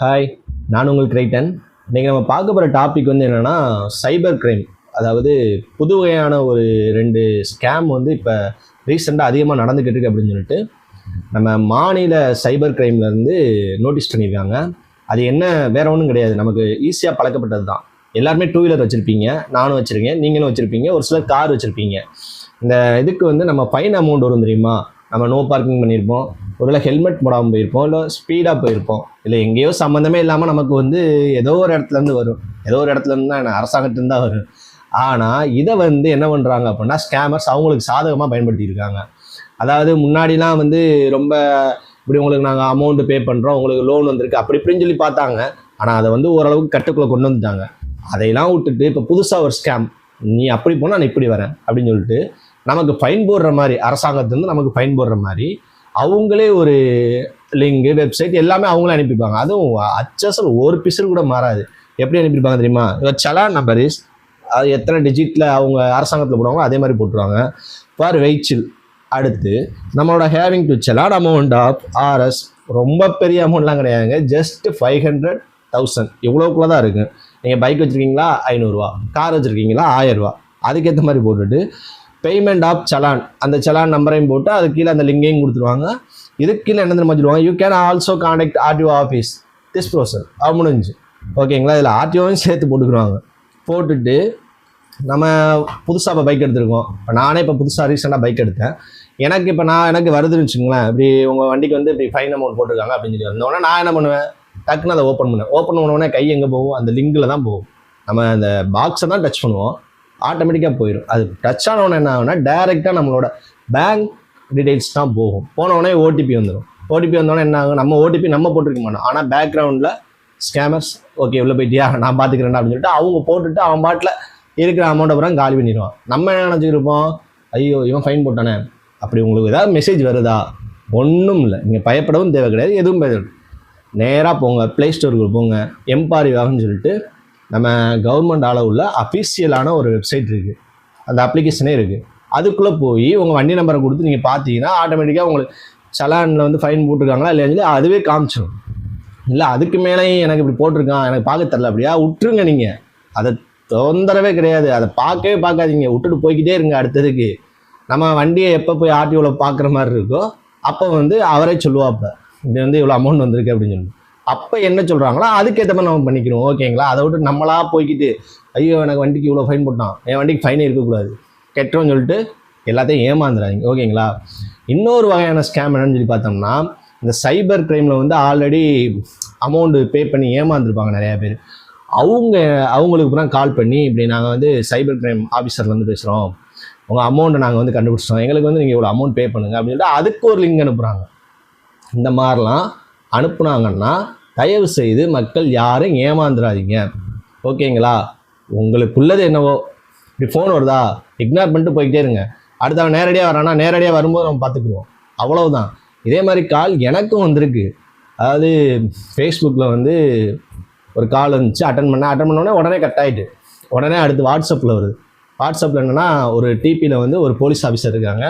Hi, நான் உங்கள் கிரைட்டன். இன்றைக்கி நம்ம பார்க்க போகிற டாபிக் வந்து என்னென்னா சைபர் கிரைம். அதாவது புது வகையான ஒரு 2 ஸ்கேம் வந்து இப்போ ரீசெண்டாக அதிகமாக நடந்துக்கிட்டு இருக்கு அப்படின்னு சொல்லிட்டு நம்ம மாநில சைபர் கிரைம்லேருந்து நோட்டீஸ் பண்ணியிருக்காங்க. அது என்ன வேறு ஒன்றும் கிடையாது, நமக்கு ஈஸியாக பழக்கப்பட்டது தான். எல்லாருமே 2 வீலர் வச்சுருப்பீங்க, நானும் வச்சுருக்கேன், நீங்களும் வச்சுருப்பீங்க, ஒரு சிலர் கார் வச்சுருப்பீங்க. இந்த இதுக்கு வந்து நம்ம ஃபைன் அமௌண்ட் வரும் தெரியுமா? நம்ம நோ பார்க்கிங் பண்ணியிருப்போம், ஒருவேளை ஹெல்மெட் போடாமல் போயிருப்போம், இல்லை ஸ்பீடாக போயிருப்போம், இல்லை எங்கேயோ சம்மந்தமே இல்லாமல் நமக்கு வந்து ஏதோ ஒரு இடத்துலேருந்து வரும். ஏதோ ஒரு இடத்துலேருந்து தான் அரசாங்கத்துலேருந்து தான் வரும். ஆனால் இதை வந்து என்ன பண்ணுறாங்க அப்படின்னா ஸ்கேமர்ஸ் அவங்களுக்கு சாதகமாக பயன்படுத்தியிருக்காங்க. அதாவது முன்னாடிலாம் வந்து ரொம்ப இப்படி உங்களுக்கு நாங்கள் அமௌண்ட்டு பே பண்ணுறோம், உங்களுக்கு லோன் வந்திருக்கு அப்படி இப்படின்னு சொல்லி பார்த்தாங்க. ஆனால் அதை வந்து ஓரளவுக்கு கட்டுக்குள்ளே கொண்டு வந்துட்டாங்க. அதையெல்லாம் விட்டுட்டு இப்போ புதுசாக ஒரு ஸ்கேம், நீ அப்படி போனால் நான் இப்படி வரேன் அப்படின்னு சொல்லிட்டு நமக்கு ஃபைன் போடுற மாதிரி, அரசாங்கத்துலேருந்து நமக்கு ஃபைன் போடுற மாதிரி அவங்களே ஒரு லிங்கு, வெப்சைட் எல்லாமே அவங்களே அனுப்பிப்பாங்க. அதுவும் அச்சசல் ஒரு பிசல் கூட மாறாது. எப்படி அனுப்பியிருப்பாங்க தெரியுமா? சலான் நம்பர் இஸ், அது எத்தனை டிஜிட்டில் அவங்க அரசாங்கத்தில் போடுவாங்களோ அதே மாதிரி போட்டுருவாங்க. For vehicle. அடுத்து நம்மளோட having to challan amount of R, ரொம்ப பெரிய அமௌண்ட்லாம் கிடையாதுங்க, ஜஸ்ட் 500,000 இவ்வளோக்குள்ளே தான் இருக்குது. நீங்கள் பைக் வச்சுருக்கீங்களா 500 ரூபா, கார் வச்சுருக்கீங்களா 1000 ரூபா, அதுக்கேற்ற மாதிரி போட்டுட்டு பேமெண்ட் ஆஃப் சலான், அந்த சலான் நம்பரையும் போட்டு அது கீழே அந்த லிங்கையும் கொடுத்துருவாங்க. இதுக்கு கீழே என்ன தெரியுமா சொல்லுவாங்க, you can also contact RTO office this procedure. அது முடிஞ்சு ஓகேங்களா. இதில் ஆர்டிஓவும் சேர்த்து போட்டுக்குருவாங்க. போட்டுட்டு நம்ம புதுசாக இப்போ பைக் எடுத்துருக்கோம். இப்போ நானே இப்போ புதுசாக ரீசெண்டாக பைக் எடுத்தேன். எனக்கு வருதுன்னு வச்சுங்களேன், இப்படி உங்கள் வண்டிக்கு வந்து இப்படி ஃபைன் அமௌண்ட் போட்டிருக்காங்க அப்படின்னு சொல்லி வந்தோடனே நான் என்ன பண்ணுவேன், டக்குன்னு அதை ஓப்பன் பண்ணுவேன். கை எங்கே போகும், அந்த லிங்கில் தான் போகும். நம்ம அந்த பாக்ஸை தான் டச் பண்ணுவோம், ஆட்டோமேட்டிக்காக போயிடும். அது டச் ஆனவொன்னே என்ன ஆகுனா டைரெக்டாக நம்மளோட பேங்க் டீட்டெயில்ஸ் தான் போகும். போனவொடனே ஓடிபி வந்துடும். ஓடிபி வந்தோடனே என்ன ஆகும், நம்ம ஓடிபி நம்ம போட்டிருக்க மாட்டோம், ஆனால் பேக்ரவுண்டில் ஸ்கேமர்ஸ் ஓகே உள்ளே போயிட்டியா நான் பார்த்துக்கிறேன்டா அப்படின்னு சொல்லிட்டு அவங்க போட்டுட்டு அவன் பாட்டில் இருக்கிற அமௌண்ட்டை அப்புறம் காலி பண்ணிடுவான். நம்ம என்ன நினச்சிருப்போம், ஐயோ இவன் ஃபைன் போட்டானே. அப்படி உங்களுக்கு ஏதாவது மெசேஜ் வருதா? ஒன்றும் இல்லை, நீங்கள் பயப்படவும் தேவை கிடையாது, எதுவும் தேவை. நேராக போங்க, ப்ளே ஸ்டோருக்கு போங்க, எம்பாரிவாகன்னு சொல்லிட்டு நம்ம கவர்மெண்ட் அளவுள்ள அஃபீஷியலான ஒரு வெப்சைட் இருக்குது, அந்த அப்ளிகேஷனே இருக்குது. அதுக்குள்ளே போய் உங்கள் வண்டி நம்பரை கொடுத்து நீங்கள் பார்த்தீங்கன்னா ஆட்டோமேட்டிக்காக உங்களுக்கு சலானில் வந்து ஃபைன் போட்டிருக்காங்களா இல்லைன்னு சொல்லி அதுவே காமிச்சிடும். இல்லை அதுக்கு மேலேயும் எனக்கு இப்படி போட்டிருக்கான், எனக்கு பார்க்க தரல, அப்படியா விட்டுருங்க. நீங்கள் அதை தொந்தரவே கிடையாது, அதை பார்க்கவே பார்க்காதீங்க, விட்டுட்டு போய்கிட்டே இருங்க. அடுத்ததுக்கு நம்ம வண்டியை எப்போ போய் ஆர்டிஓவில் பார்க்குற மாதிரி இருக்கோ அப்போ வந்து அவரே சொல்லுவாப்போ இது வந்து இவ்வளோ அமௌண்ட் வந்திருக்கு அப்படின்னு சொல்லி. அப்போ என்ன சொல்கிறாங்களோ அதுக்கேற்ற மாதிரி நம்ம பண்ணிக்கணும், ஓகேங்களா. அதை விட்டு நம்மளாக போய்கிட்டு ஐயோ எனக்கு வண்டிக்கு இவ்வளோ ஃபைன் போட்டான், என் வண்டிக்கு ஃபைனே இருக்கக்கூடாது, கெட்டோன்னு சொல்லிட்டு எல்லாத்தையும் ஏமாந்துடாதீங்க, ஓகேங்களா. இன்னொரு வகையான ஸ்கேம் என்னன்னு சொல்லி பார்த்தோம்னா, இந்த சைபர் கிரைமில் வந்து ஆல்ரெடி அமௌண்ட்டு பே பண்ணி ஏமாந்துருப்பாங்க நிறையா பேர். அவங்களுக்கு அப்புறம் கால் பண்ணி இப்படி நாங்கள் வந்து சைபர் கிரைம் ஆஃபீஸர்லேருந்து பேசுகிறோம், உங்கள் அமௌண்ட்டை நாங்கள் வந்து கண்டுபிடிச்சிட்டோம், எங்களுக்கு வந்து நீங்கள் இவ்வளோ அமௌண்ட் பே பண்ணுங்கள் அப்படின்னு சொல்லிட்டு அதுக்கு ஒரு லிங்க் அனுப்புகிறாங்க. இந்த மாதிரிலாம் அனுப்புனாங்கன்னா தயவு செய்து மக்கள் யாரும் ஏமாந்துடாதீங்க, ஓகேங்களா. உங்களுக்குள்ளது என்னவோ, இப்படி ஃபோன் வருதா இக்னோர் பண்ணிட்டு போய்கிட்டே இருங்க. அடுத்தவன் நேரடியாக வரானா நேரடியாக வரும்போது நம்ம பார்த்துக்குவோம், அவ்வளவுதான். இதே மாதிரி கால் எனக்கும் வந்திருக்கு. அதாவது ஃபேஸ்புக்கில் வந்து ஒரு கால் வந்துச்சு, அட்டன் பண்ணோடனே உடனே கட் ஆகிட்டு, உடனே அடுத்து வாட்ஸ்அப்பில் வருது. வாட்ஸ்அப்பில் என்னென்னா ஒரு டிபியில் வந்து ஒரு போலீஸ் ஆஃபீஸர் இருக்காங்க,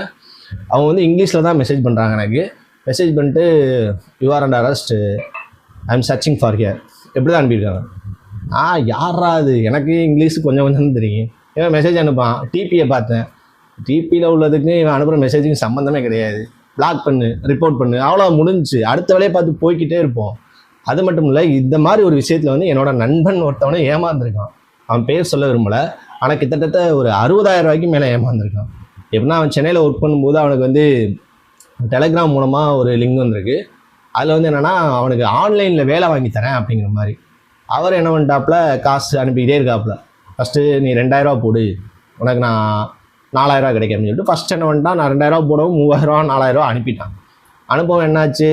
அவங்க வந்து இங்கிலீஷில் தான் மெசேஜ் பண்ணுறாங்க. எனக்கு மெசேஜ் பண்ணிட்டு you are under arrest, I am searching for here, எப்படி தான் அனுப்பியிருக்காங்க. யாரா அது, எனக்கு இங்கிலீஷ் கொஞ்சம் தெரியும். இவன் மெசேஜ் அனுப்பான், டிபியை பார்த்தேன், டிபியில் உள்ளதுக்கு இவன் அனுப்புகிற மெசேஜுக்கு சம்மந்தமே கிடையாது. பிளாக் பண்ணு, ரிப்போர்ட் பண்ணு, அவ்வளோ முடிஞ்சு அடுத்த வேலையை பார்த்து போய்கிட்டே இருப்போம். அது மட்டும் இல்லை, இந்த மாதிரி ஒரு விஷயத்தில் வந்து என்னோட நண்பன் ஒருத்தவனே ஏமாந்துருக்கான். அவன் பேர் சொல்ல விரும்பலை, ஆனால் கிட்டத்தட்ட ஒரு 60,000 ரூபாய்க்கு மேலே ஏமாந்துருக்கான். எப்படின்னா அவன் சென்னையில் ஒர்க் பண்ணும்போது அவனுக்கு வந்து டெலகிராம் மூலமாக ஒரு லிங்க் வந்திருக்கு. அதில் வந்து என்னென்னா அவனுக்கு ஆன்லைனில் வேலை வாங்கி தரேன் அப்படிங்கிற மாதிரி. அவர் என்ன பண்ணிட்டாப்புல, காசு அனுப்பிக்கிட்டே இருக்காப்புல. ஃபஸ்ட்டு நீ 2,000 ரூபா போடு, உனக்கு நான் 4,000 ரூபா கிடைக்கும் அப்படின்னு சொல்லிட்டு ஃபஸ்ட் என்ன பண்ணிட்டான், நான் 2,000 ரூபா போடவும் 3,000 ரூபா 4,000 ரூபா அனுப்பிட்டான். அனுப்பவும் என்னாச்சு,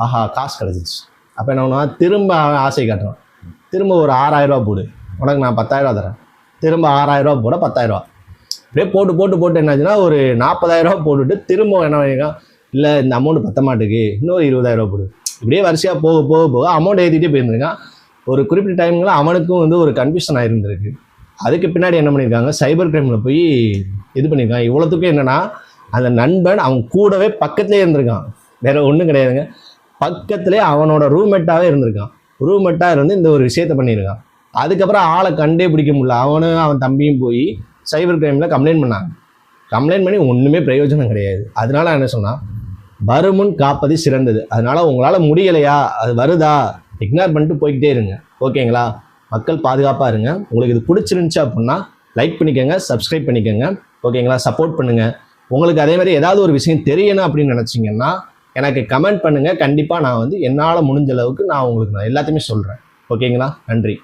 ஆஹா காசு கிடச்சிச்சு. அப்போ என்ன பண்ணுவான், திரும்ப ஆசை காட்டுறான், திரும்ப ஒரு 6,000 ரூபா போடு, உனக்கு நான் 10,000 ரூபா தரேன், திரும்ப 6,000 ரூபா போட 10,000 ரூபா. அப்படியே போட்டு என்னாச்சுன்னா ஒரு 40,000 ரூபா போட்டுட்டு திரும்ப என்ன பண்ணியிருக்கான், இல்லை இந்த அமௌண்ட் பத்த மாட்டுக்கு, இன்னொரு 20,000 ரூபா போடு. இப்படியே வரிசையாக போக அமௌண்ட் ஏற்றிட்டே போயிருந்துருக்கான். ஒரு குறிப்பிட்ட டைம்ல அவனுக்கும் வந்து ஒரு கன்ஃபியூஷன் ஆகிருந்திருக்கு. அதுக்கு பின்னாடி என்ன பண்ணியிருக்காங்க, சைபர் கிரைமில் போய் இது பண்ணியிருக்காங்க. இவ்வளோத்துக்கும் என்னென்னா அந்த நண்பன் அவன் கூடவே பக்கத்துலேயே இருந்திருக்கான், வேறு ஒன்றும் கிடையாதுங்க. பக்கத்துலேயே அவனோட ரூம்மேட்டாகவே இருந்திருக்கான். ரூம்மேட்டாக இருந்து இந்த ஒரு விஷயத்த பண்ணியிருக்கான். அதுக்கப்புறம் ஆளை கண்டே பிடிக்க முடியல. அவன் தம்பியும் போய் சைபர் கிரைமில் கம்ப்ளைண்ட் பண்ணாங்க. கம்ப்ளைண்ட் பண்ணி ஒன்றுமே பிரயோஜனம் கிடையாது. அதனால என்ன சொன்னால், வருமுன் காப்பது சிறந்தது. அதனால உங்களால் முடியலையா, அது வருதா, இக்னோர் பண்ணிட்டு போய்கிட்டே இருங்க. ஓகேங்களா? மக்கள் பாதுகாப்பாக இருங்க. உங்களுக்கு இது பிடிச்சிருந்துச்சு அப்படின்னா லைக் பண்ணிக்கோங்க, சப்ஸ்கிரைப் பண்ணிக்கோங்க. ஓகேங்களா? சப்போர்ட் பண்ணுங்கள். உங்களுக்கு அதே மாதிரி ஏதாவது ஒரு விஷயம் தெரியணும் அப்படின்னு நினச்சிங்கன்னா எனக்கு கமெண்ட் பண்ணுங்கள். கண்டிப்பாக நான் என்னால் முடிஞ்ச அளவுக்கு நான் உங்களுக்கு எல்லாத்தையுமே சொல்கிறேன். ஓகேங்களா? நன்றி.